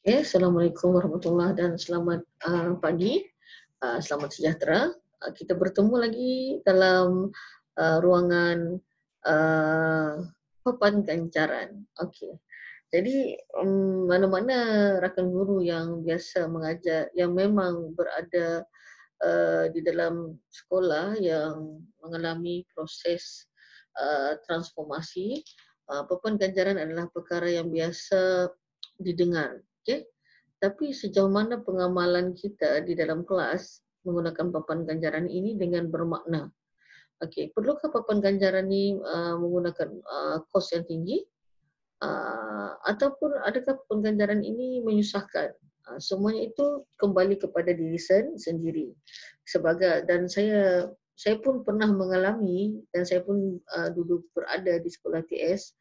Okay, Assalamualaikum warahmatullahi dan selamat pagi, selamat sejahtera. Kita bertemu lagi dalam ruangan uh, papan ganjaran. Okey. Jadi mana-mana rakan guru yang biasa mengajar, yang memang berada di dalam sekolah yang mengalami proses transformasi, papan ganjaran adalah perkara yang biasa didengar. Okey. Tapi sejauh mana pengamalan kita di dalam kelas menggunakan papan ganjaran ini dengan bermakna? Okey, perlukah papan ganjaran ini menggunakan kos yang tinggi? Ataupun adakah papan ganjaran ini menyusahkan? Semuanya itu kembali kepada diri sendiri. Dan saya pun pernah mengalami dan saya pun dulu berada di sekolah TS.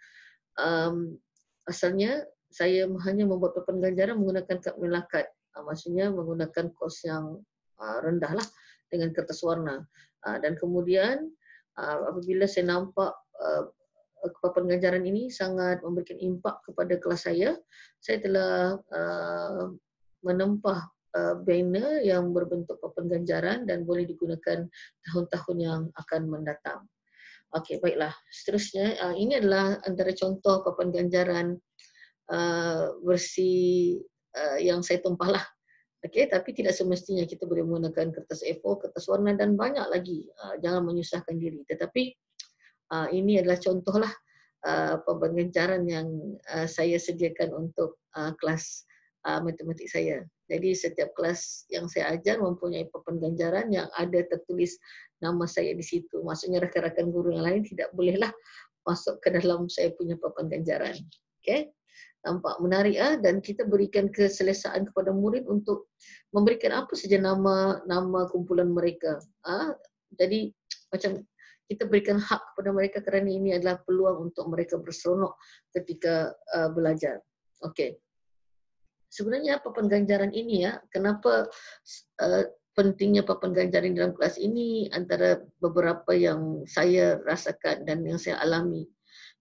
Um, Asalnya saya hanya membuat papan ganjaran menggunakan kad melakat. Maksudnya menggunakan kos yang rendah lah dengan kertas warna. Dan kemudian apabila saya nampak papan ganjaran ini sangat memberikan impak kepada kelas saya telah menempah banner yang berbentuk papan ganjaran dan boleh digunakan tahun-tahun yang akan mendatang. Okey, baiklah. Seterusnya, ini adalah antara contoh papan ganjaran versi yang saya tumpahlah. Okey, tapi tidak semestinya kita boleh menggunakan kertas A4, kertas warna dan banyak lagi. Jangan menyusahkan diri. Tetapi ini adalah contohlah papan ganjaran yang saya sediakan untuk kelas matematik saya. Jadi setiap kelas yang saya ajar mempunyai papan ganjaran yang ada tertulis nama saya di situ. Maksudnya rakan-rakan guru yang lain tidak bolehlah masuk ke dalam saya punya papan ganjaran. Okey. Nampak menarik dan kita berikan keselesaan kepada murid untuk memberikan apa saja nama kumpulan mereka. Jadi macam kita berikan hak kepada mereka kerana ini adalah peluang untuk mereka berseronok ketika belajar. Okey. Sebenarnya papan ganjaran ini kenapa pentingnya papan ganjaran dalam kelas ini antara beberapa yang saya rasakan dan yang saya alami.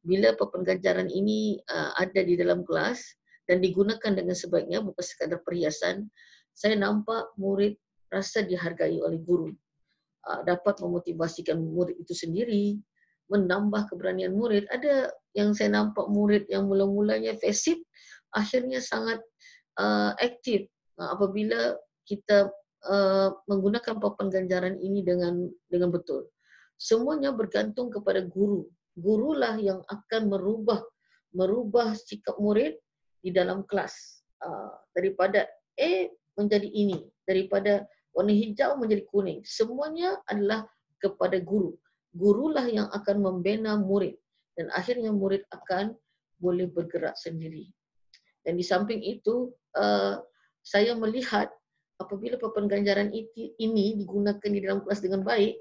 Bila papan ganjaran ini ada di dalam kelas dan digunakan dengan sebaiknya, bukan sekadar perhiasan, saya nampak murid rasa dihargai oleh guru. Dapat memotivasikan murid itu sendiri, menambah keberanian murid. Ada yang saya nampak murid yang mula-mulanya pasif, akhirnya sangat aktif apabila kita menggunakan papan ganjaran ini dengan betul. Semuanya bergantung kepada guru. Gurulah yang akan merubah sikap murid di dalam kelas. Daripada A menjadi ini, daripada warna hijau menjadi kuning. Semuanya adalah kepada guru. Gurulah yang akan membina murid dan akhirnya murid akan boleh bergerak sendiri. Dan di samping itu, saya melihat apabila papan ganjaran ini digunakan di dalam kelas dengan baik,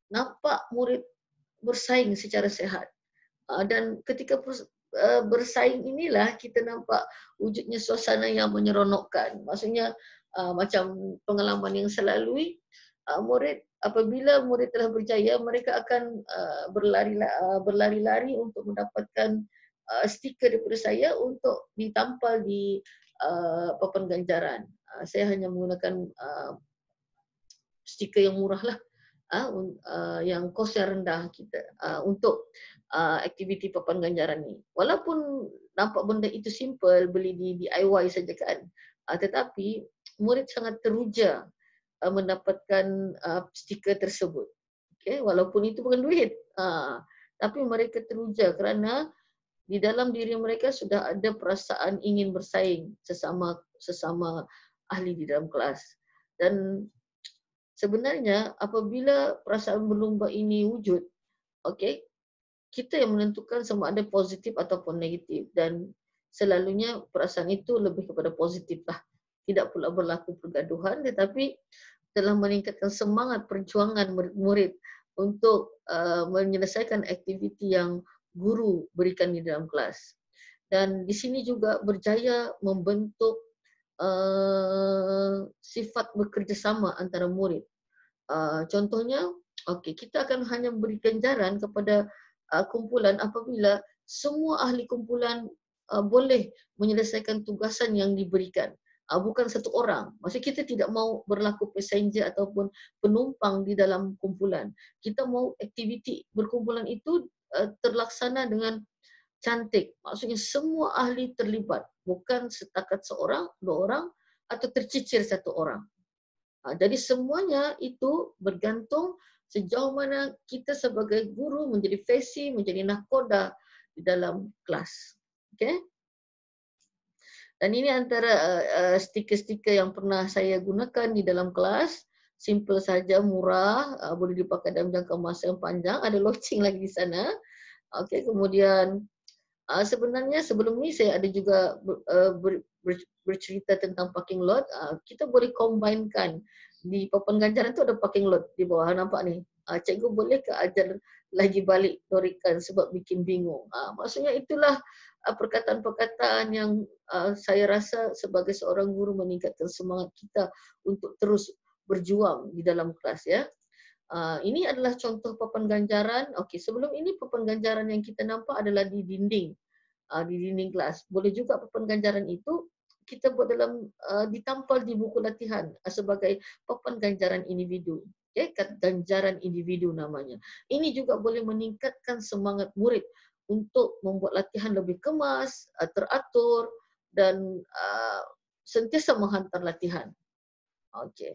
nampak murid bersaing secara sehat. Dan ketika bersaing inilah kita nampak wujudnya suasana yang menyeronokkan. Maksudnya macam pengalaman yang saya lalui, apabila murid telah berjaya, mereka akan berlari-lari untuk mendapatkan stiker daripada saya untuk ditampal di papan ganjaran. Saya hanya menggunakan stiker yang murah lah, yang kos yang rendah kita untuk aktiviti papan ganjaran ni. Walaupun nampak benda itu simple, beli di DIY saja kan, tetapi murid sangat teruja mendapatkan stiker tersebut. Okay? Walaupun itu bukan duit, tapi mereka teruja kerana di dalam diri mereka sudah ada perasaan ingin bersaing sesama ahli di dalam kelas. Dan sebenarnya apabila perasaan berlumba ini wujud, okey, kita yang menentukan sama ada positif ataupun negatif dan selalunya perasaan itu lebih kepada positif lah. Tidak pula berlaku pergaduhan tetapi telah meningkatkan semangat perjuangan murid-murid untuk menyelesaikan aktiviti yang guru berikan di dalam kelas. Dan di sini juga berjaya membentuk sifat bekerjasama antara murid. Contohnya, kita akan hanya beri ganjaran kepada kumpulan apabila semua ahli kumpulan boleh menyelesaikan tugasan yang diberikan. Bukan satu orang. Maksudnya kita tidak mau berlaku passenger ataupun penumpang di dalam kumpulan. Kita mau aktiviti berkumpulan itu terlaksana dengan cantik. Maksudnya semua ahli terlibat. Bukan setakat seorang, dua orang atau tercicir satu orang. Jadi semuanya itu bergantung sejauh mana kita sebagai guru menjadi fesi, menjadi nahkoda di dalam kelas. Okay? Dan ini antara stiker-stiker yang pernah saya gunakan di dalam kelas. Simple saja, murah, boleh dipakai dalam jangka masa yang panjang. Ada launching lagi di sana. Okay, kemudian sebenarnya sebelum ni saya ada juga bercerita tentang parking lot. Kita boleh combinekan. Di papan ganjaran tu ada parking lot di bawah, nampak ni. Cikgu boleh ke ajar lagi balik torikan sebab bikin bingung. Maksudnya itulah perkataan-perkataan yang saya rasa sebagai seorang guru meningkatkan semangat kita untuk terus berjuang di dalam kelas, ya. Ini adalah contoh papan ganjaran. Okey, sebelum ini papan ganjaran yang kita nampak adalah di dinding kelas. Boleh juga papan ganjaran itu kita buat dalam ditampal di buku latihan sebagai papan ganjaran individu. Okay, ganjaran individu namanya. Ini juga boleh meningkatkan semangat murid untuk membuat latihan lebih kemas, teratur dan sentiasa menghantar latihan. Okey.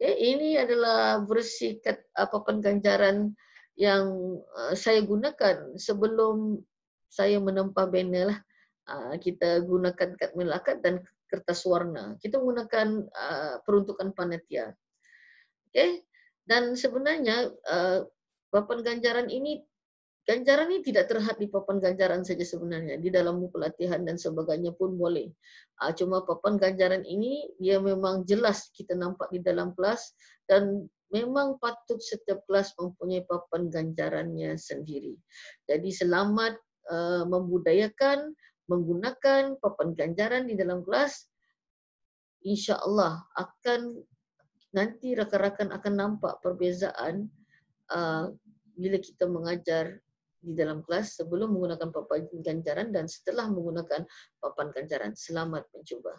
Okay, ini adalah versi papan ganjaran yang saya gunakan sebelum saya menempah banner lah. Kita gunakan kad melakat dan kertas warna. Kita menggunakan peruntukan panitia. Okay? Dan sebenarnya papan ganjaran ini tidak terhad di papan ganjaran saja sebenarnya. Di dalam buku latihan dan sebagainya pun boleh. Cuma papan ganjaran ini dia memang jelas kita nampak di dalam kelas dan memang patut setiap kelas mempunyai papan ganjarannya sendiri. Jadi selamat membudayakan menggunakan papan ganjaran di dalam kelas. InsyaAllah akan nanti rakan-rakan akan nampak perbezaan bila kita mengajar di dalam kelas sebelum menggunakan papan ganjaran dan setelah menggunakan papan ganjaran. Selamat mencuba.